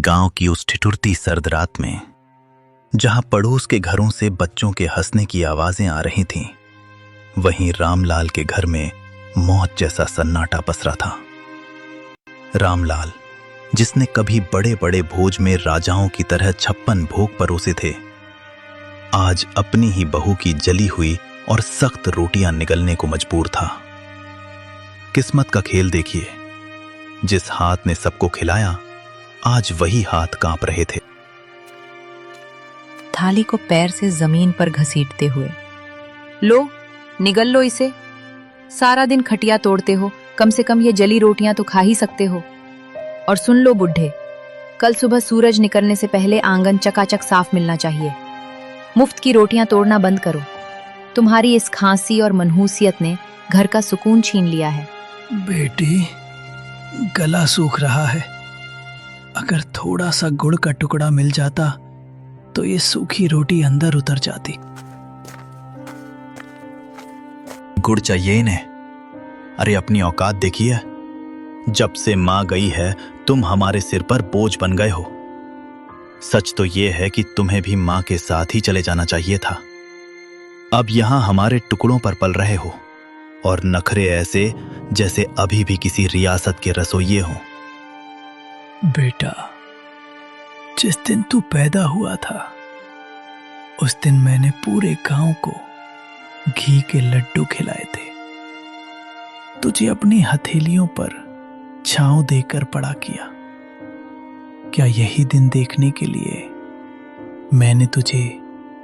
गांव की उस ठिठुरती सर्द रात में, जहां पड़ोस के घरों से बच्चों के हंसने की आवाजें आ रही थीं, वहीं रामलाल के घर में मौत जैसा सन्नाटा पसरा था। रामलाल, जिसने कभी बड़े बड़े भोज में राजाओं की तरह 56 भोग परोसे थे, आज अपनी ही बहू की जली हुई और सख्त रोटियां निगलने को मजबूर था। किस्मत का खेल देखिए, जिस हाथ ने सबको खिलाया, आज वही हाथ कांप रहे थे। थाली को पैर से जमीन पर घसीटते हुए, लो निगल लो इसे, सारा दिन खटिया तोड़ते हो, कम से कम ये जली रोटियां तो खा ही सकते हो। और सुन लो बुढ़े, कल सुबह सूरज निकलने से पहले आंगन चकाचक साफ मिलना चाहिए। मुफ्त की रोटियां तोड़ना बंद करो। तुम्हारी इस खांसी और मनहूसियत ने घर का सुकून छीन लिया है। बेटी, गला सूख रहा है। अगर थोड़ा सा गुड़ का टुकड़ा मिल जाता तो ये सूखी रोटी अंदर उतर जाती। गुड़ चाहिए इन्हें? अरे अपनी औकात देखिए। जब से मां गई है, तुम हमारे सिर पर बोझ बन गए हो। सच तो यह है कि तुम्हें भी मां के साथ ही चले जाना चाहिए था। अब यहां हमारे टुकड़ों पर पल रहे हो, और नखरे ऐसे जैसे अभी भी किसी रियासत के रसोइये हों। बेटा, जिस दिन तू पैदा हुआ था, उस दिन मैंने पूरे गांव को घी के लड्डू खिलाए थे। तुझे अपनी हथेलियों पर छांव देकर बड़ा किया। क्या यही दिन देखने के लिए मैंने तुझे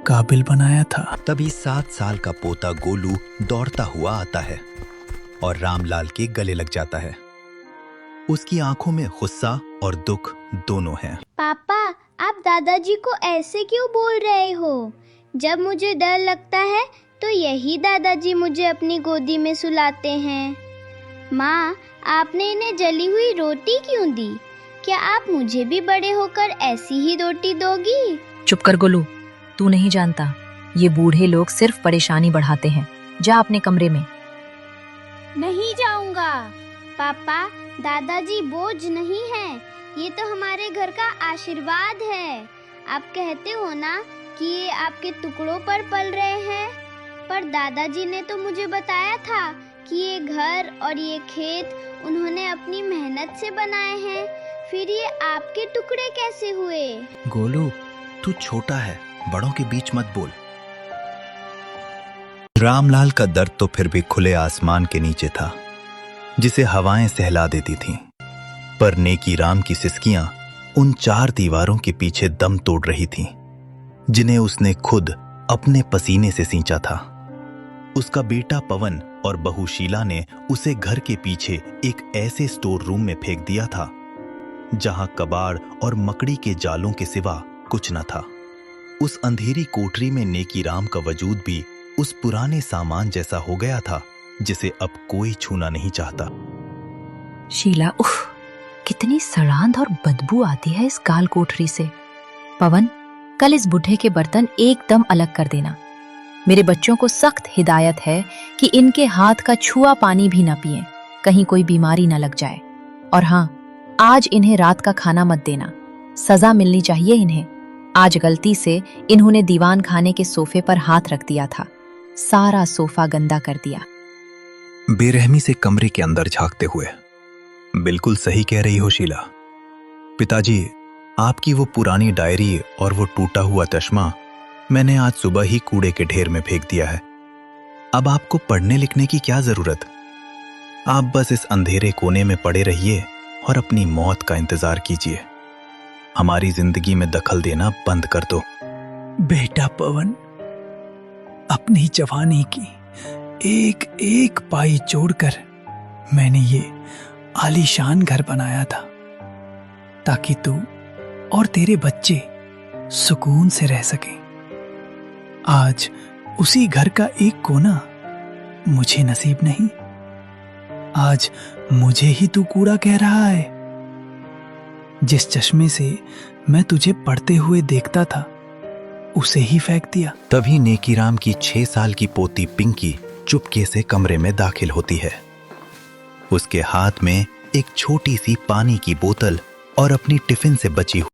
काबिल बनाया था? तभी 7 साल का पोता गोलू दौड़ता हुआ आता है और रामलाल के गले लग जाता है। उसकी आंखों में गुस्सा और दुख दोनों हैं। पापा, आप दादाजी को ऐसे क्यों बोल रहे हो? जब मुझे डर लगता है तो यही दादाजी मुझे अपनी गोदी में सुलाते हैं। माँ, आपने इन्हें जली हुई रोटी क्यों दी? क्या आप मुझे भी बड़े होकर ऐसी ही रोटी दोगी? चुप कर गोलू, तू नहीं जानता, ये बूढ़े लोग सिर्फ परेशानी बढ़ाते हैं। जा अपने कमरे में। नहीं जाऊंगा। पापा, दादाजी बोझ नहीं है, ये तो हमारे घर का आशीर्वाद है। आप कहते हो ना कि ये आपके टुकड़ों पर पल रहे हैं, पर दादाजी ने तो मुझे बताया था कि ये घर और ये खेत उन्होंने अपनी मेहनत से बनाए हैं। फिर ये आपके टुकड़े कैसे हुए? गोलू, तू छोटा है, बड़ों के बीच मत बोल। रामलाल का दर्द तो फिर भी खुले आसमान के नीचे था, जिसे हवाएं सहला देती थीं। पर नेकी राम की सिसकियां उन 4 दीवारों के पीछे दम तोड़ रही थीं, जिन्हें उसने खुद अपने पसीने से सींचा था। उसका बेटा पवन और बहू शीला ने उसे घर के पीछे एक ऐसे स्टोर रूम में फेंक दिया था, जहां कबाड़ और मकड़ी के जालों के सिवा कुछ न था। उस अंधेरी कोठरी में नेकी राम का वजूद भी उस पुराने सामान जैसा हो गया था, जिसे अब कोई छूना नहीं चाहता। शीला, उफ, कितनी सड़ांध और बदबू आती है इस काल कोठरी से। पवन, कल इस बुढ़े के बर्तन एकदम अलग कर देना। मेरे बच्चों को सख्त हिदायत है कि इनके हाथ का छुआ पानी भी ना पिएं, कहीं कोई बीमारी ना लग जाए। और हाँ, आज इन्हें रात का खाना मत देना, सजा मिलनी चाहिए इन्हें। आज गलती से इन्होंने दीवान खाने के सोफे पर हाथ रख दिया था, सारा सोफा गंदा कर दिया। बेरहमी से कमरे के अंदर झांकते हुए, बिल्कुल सही कह रही हो शीला। पिताजी, आपकी वो पुरानी डायरी और वो टूटा हुआ चश्मा मैंने आज सुबह ही कूड़े के ढेर में फेंक दिया है। अब आपको पढ़ने लिखने की क्या जरूरत? आप बस इस अंधेरे कोने में पड़े रहिए और अपनी मौत का इंतजार कीजिए। हमारी जिंदगी में दखल देना बंद कर दो। बेटा पवन, अपनी जवानी की एक एक पाई जोड़कर मैंने ये आलीशान घर बनाया था, ताकि तू और तेरे बच्चे सुकून से रह सकें। आज उसी घर का एक कोना मुझे नसीब नहीं। आज मुझे ही तू कूड़ा कह रहा है। जिस चश्मे से मैं तुझे पढ़ते हुए देखता था, उसे ही फेंक दिया। तभी नेकीराम की 6 साल की पोती पिंकी चुपके से कमरे में दाखिल होती है। उसके हाथ में एक छोटी सी पानी की बोतल और अपनी टिफिन से बची